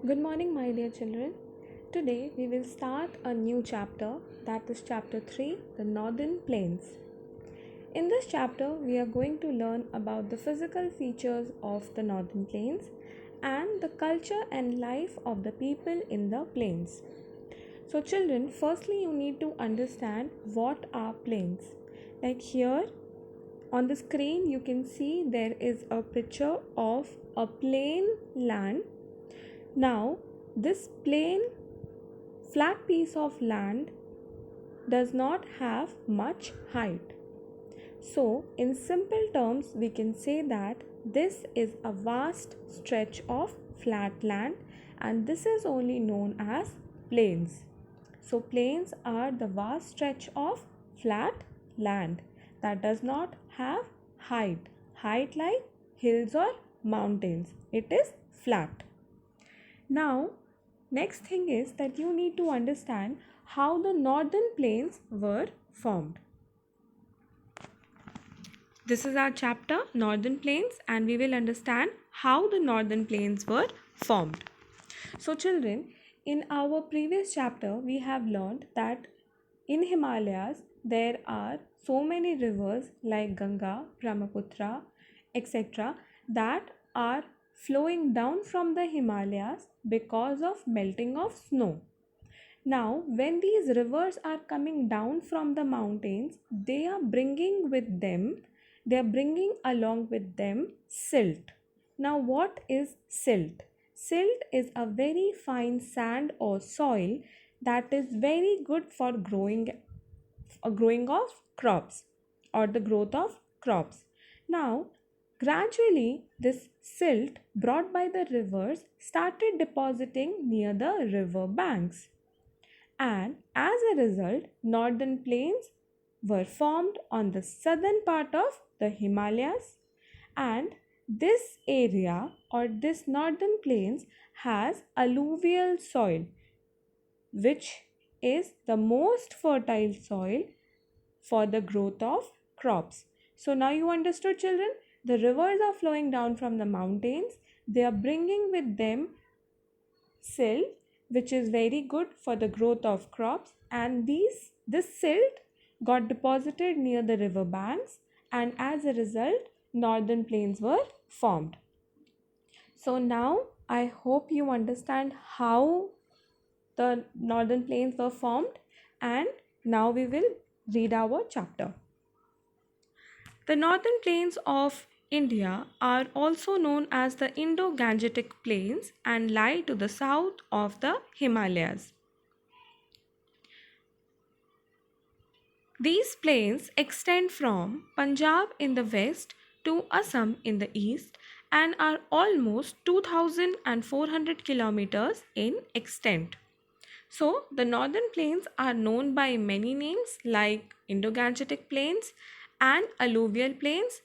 Good morning, my dear children. Today we will start a new chapter, that is chapter 3, the Northern Plains. In this chapter, we are going to learn about the physical features of the Northern Plains and the culture and life of the people in the plains. So, children, firstly, you need to understand what are plains. Like here on the screen, you can see there is a picture of a plain land. Now, this plain flat piece of land does not have much height. So, in simple terms, we can say that this is a vast stretch of flat land and this is only known as plains. So, plains are the vast stretch of flat land that does not have height like hills or mountains. It is flat. Now, next thing is that you need to understand how the northern plains were formed. This is our chapter Northern Plains and we will understand how the northern plains were formed. So children, in our previous chapter we have learned that in Himalayas there are so many rivers like Ganga, Brahmaputra, etc. that are flowing down from the Himalayas because of melting of snow. Now, when these rivers are coming down from the mountains, they are bringing along with them silt. Now, what is silt? Silt is a very fine sand or soil that is very good for growing of crops or the growth of crops. Now, gradually, this silt brought by the rivers started depositing near the river banks, and as a result, northern plains were formed on the southern part of the Himalayas, and this area or this northern plains has alluvial soil, which is the most fertile soil for the growth of crops. So now you understood, children, the rivers are flowing down from the mountains, they are bringing with them silt, which is very good for the growth of crops, and this silt got deposited near the river banks, and as a result northern plains were formed. So now I hope you understand how the northern plains were formed, and now we will read our chapter. The northern plains of India are also known as the Indo-Gangetic Plains and lie to the south of the Himalayas. These plains extend from Punjab in the west to Assam in the east and are almost 2,400 kilometers in extent. So, the northern plains are known by many names like Indo-Gangetic Plains and Alluvial Plains.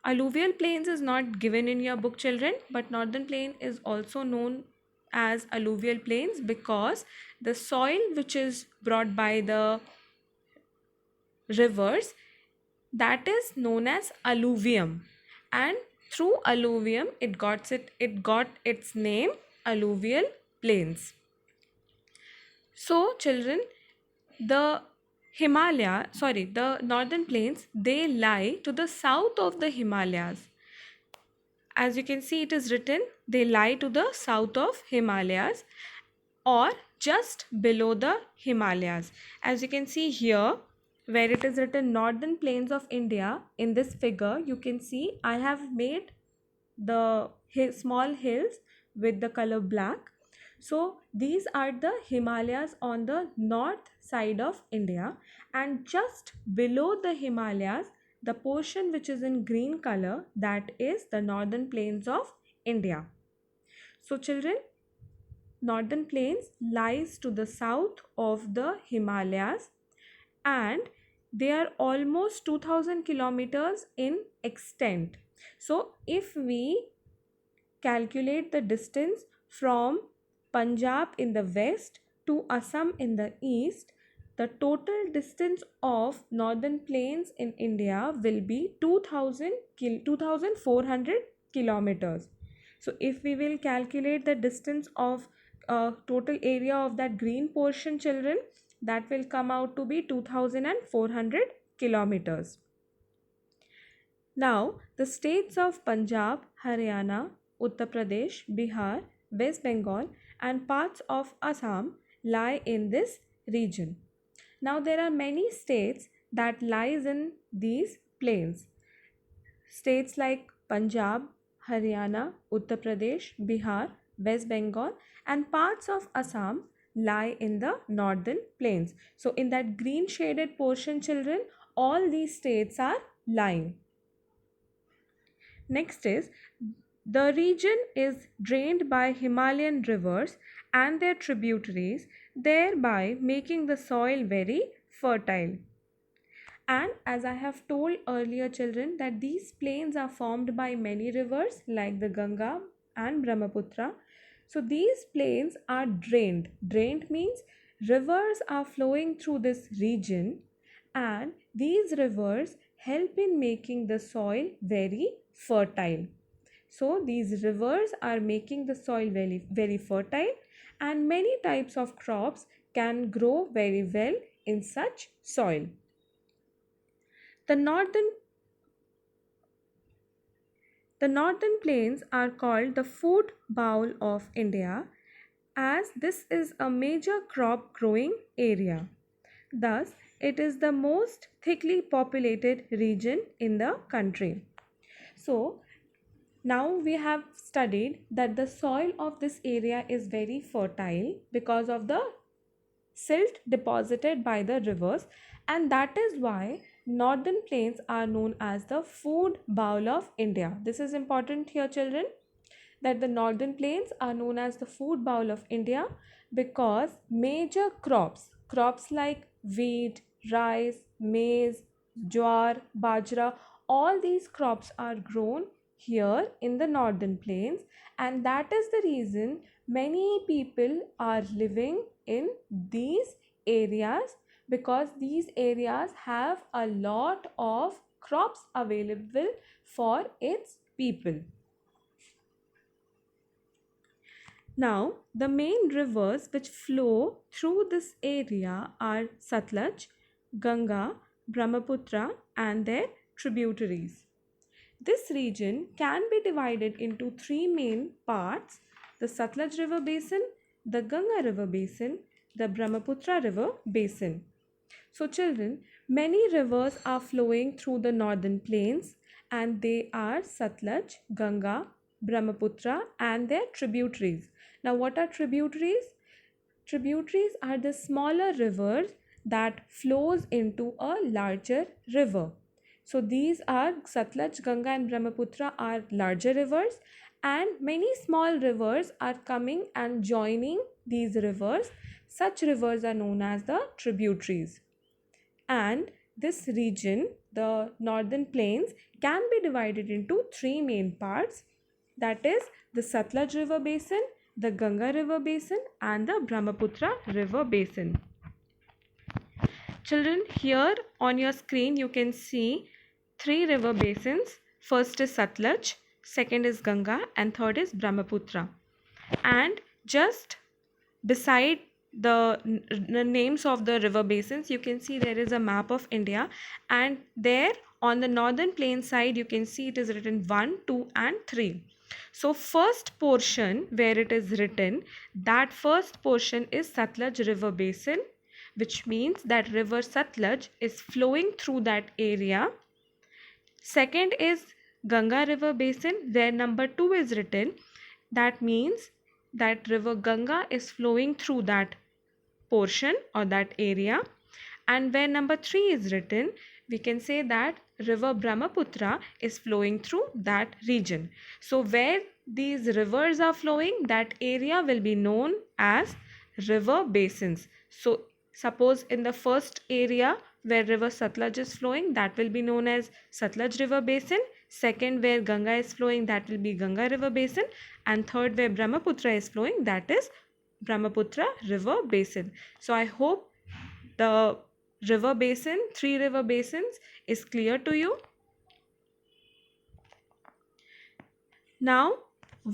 Alluvial plains is not given in your book, children, but northern plain is also known as alluvial plains because the soil which is brought by the rivers, that is known as alluvium, and through alluvium it got its name alluvial plains. So children, the the northern plains, they lie to the south of the Himalayas. As you can see, it is written, they lie to the south of Himalayas or just below the Himalayas. As you can see here, where it is written Northern Plains of India, in this figure, you can see I have made the small hills with the color black. So these are the Himalayas on the north side of India, and just below the Himalayas, the portion which is in green color, that is the northern plains of India. So children, northern plains lies to the south of the Himalayas and they are almost 2000 kilometers in extent. So if we calculate the distance from Punjab in the west to Assam in the east, the total distance of northern plains in India will be 2400 kilometers. So if we will calculate the distance of total area of that green portion, children, that will come out to be 2400 kilometers. Now, the states of Punjab, Haryana, Uttar Pradesh, Bihar, West Bengal, and parts of Assam lie in this region. Now, there are many states that lies in these plains. States like Punjab, Haryana, Uttar Pradesh, Bihar, West Bengal, and parts of Assam lie in the northern plains. So, in that green shaded portion, children, all these states are lying. Next is, the region is drained by Himalayan rivers and their tributaries, thereby making the soil very fertile. And as I have told earlier, children, that these plains are formed by many rivers like the Ganga and Brahmaputra. So these plains are drained. Drained means rivers are flowing through this region, and these rivers help in making the soil very fertile. So these rivers are making the soil very, very fertile, and many types of crops can grow very well in such soil. The northern plains are called the food bowl of India, as this is a major crop growing area. Thus, it is the most thickly populated region in the country. So, now we have studied that the soil of this area is very fertile because of the silt deposited by the rivers, and that is why northern plains are known as the food bowl of India. This is important here, children, that the northern plains are known as the food bowl of India because major crops like wheat, rice, maize, jowar, bajra, all these crops are grown here in the northern plains, and that is the reason many people are living in these areas, because these areas have a lot of crops available for its people. Now, the main rivers which flow through this area are Satluj, Ganga, Brahmaputra, and their tributaries. This region can be divided into three main parts: the Satluj River Basin, the Ganga River Basin, the Brahmaputra River Basin. So, children, many rivers are flowing through the northern plains, and they are Satluj, Ganga, Brahmaputra, and their tributaries. Now, what are tributaries? Tributaries are the smaller rivers that flows into a larger river. So these are Satluj, Ganga, and Brahmaputra are larger rivers, and many small rivers are coming and joining these rivers. Such rivers are known as the tributaries. And this region, the northern plains, can be divided into three main parts, that is the Satluj River Basin, the Ganga River Basin, and the Brahmaputra River Basin. Children, here on your screen you can see three river basins. First is Satluj, second is Ganga, and third is Brahmaputra. And just beside the names of the river basins, you can see there is a map of India, and there on the northern plain side you can see it is written 1, 2, and 3. So first portion where it is written, that first portion is Satluj River Basin, which means that river Satluj is flowing through that area. Second is Ganga River Basin, where number 2 is written. That means that river Ganga is flowing through that portion or that area. And where number 3 is written, we can say that river Brahmaputra is flowing through that region. So where these rivers are flowing, that area will be known as river basins. So suppose in the first area where river Satluj is flowing, that will be known as Satluj River Basin. Second, where Ganga is flowing, that will be Ganga River Basin. And third, where Brahmaputra is flowing, that is Brahmaputra River Basin. So I hope the river basin, three river basins, is clear to you. Now,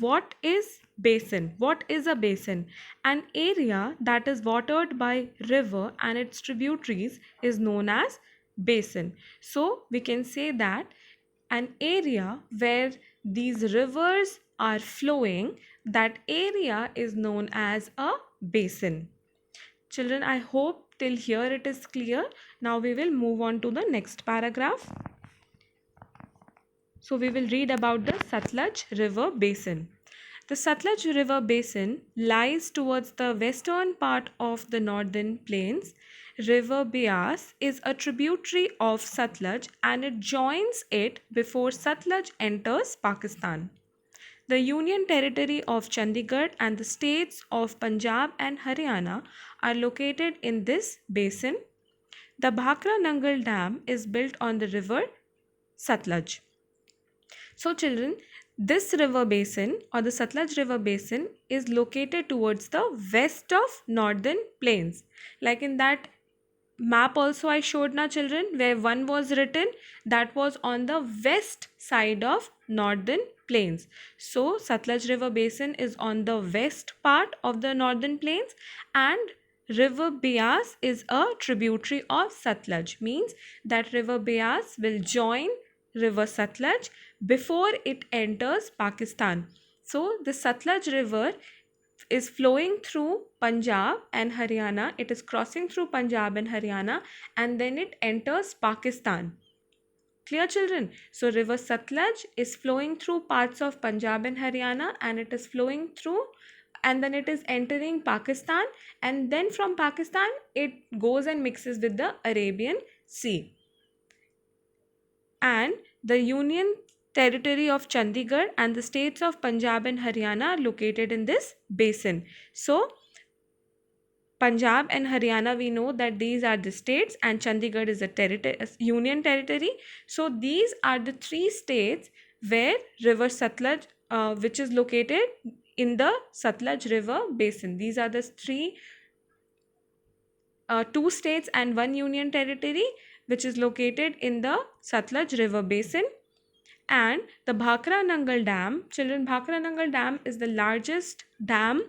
what is basin? What is a basin? An area that is watered by river and its tributaries is known as basin. So we can say that an area where these rivers are flowing, that area is known as a basin. Children, I hope till here it is clear. Now we will move on to the next paragraph. So we will read about the Satluj River Basin. The Satluj River Basin lies towards the western part of the northern plains. River Beas is a tributary of Satluj and it joins it before Satluj enters Pakistan. The Union Territory of Chandigarh and the states of Punjab and Haryana are located in this basin. The Bhakra Nangal Dam is built on the river Satluj. So children, this river basin or the Satluj river basin is located towards the west of northern plains. Like in that map also I showed na children, where one was written, that was on the west side of northern plains. So Satluj river basin is on the west part of the northern plains, and river Beas is a tributary of Satluj, means that river Beas will join river Satluj before it enters Pakistan. So the Satluj river is flowing through Punjab and Haryana. It is crossing through Punjab and Haryana, and then it enters Pakistan. Clear children? So river Satluj is flowing through parts of Punjab and Haryana, and it is flowing through, and then it is entering Pakistan, and then from Pakistan it goes and mixes with the Arabian Sea. And the Union Territory of Chandigarh and the states of Punjab and Haryana are located in this basin. So Punjab and Haryana, we know that these are the states, and Chandigarh is a union territory. So these are the three states where river Satluj, which is located in the Satluj river basin. These are the two states and one union territory which is located in the Satluj river basin. And the Bhakra Nangal Dam, children, Bhakra Nangal Dam is the largest dam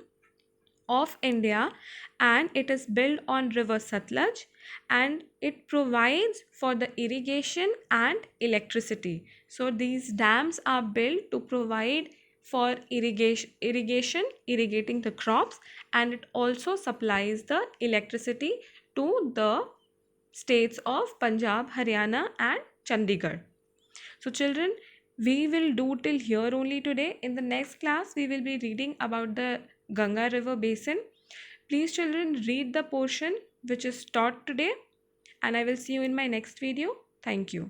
of India, and it is built on river Satluj, and it provides for the irrigation and electricity. So these dams are built to provide for irrigating the crops, and it also supplies the electricity to the states of Punjab, Haryana and Chandigarh. So children, we will do till here only today. In the next class, we will be reading about the Ganga river basin. Please children, read the portion which is taught today, and I will see you in my next video. Thank you.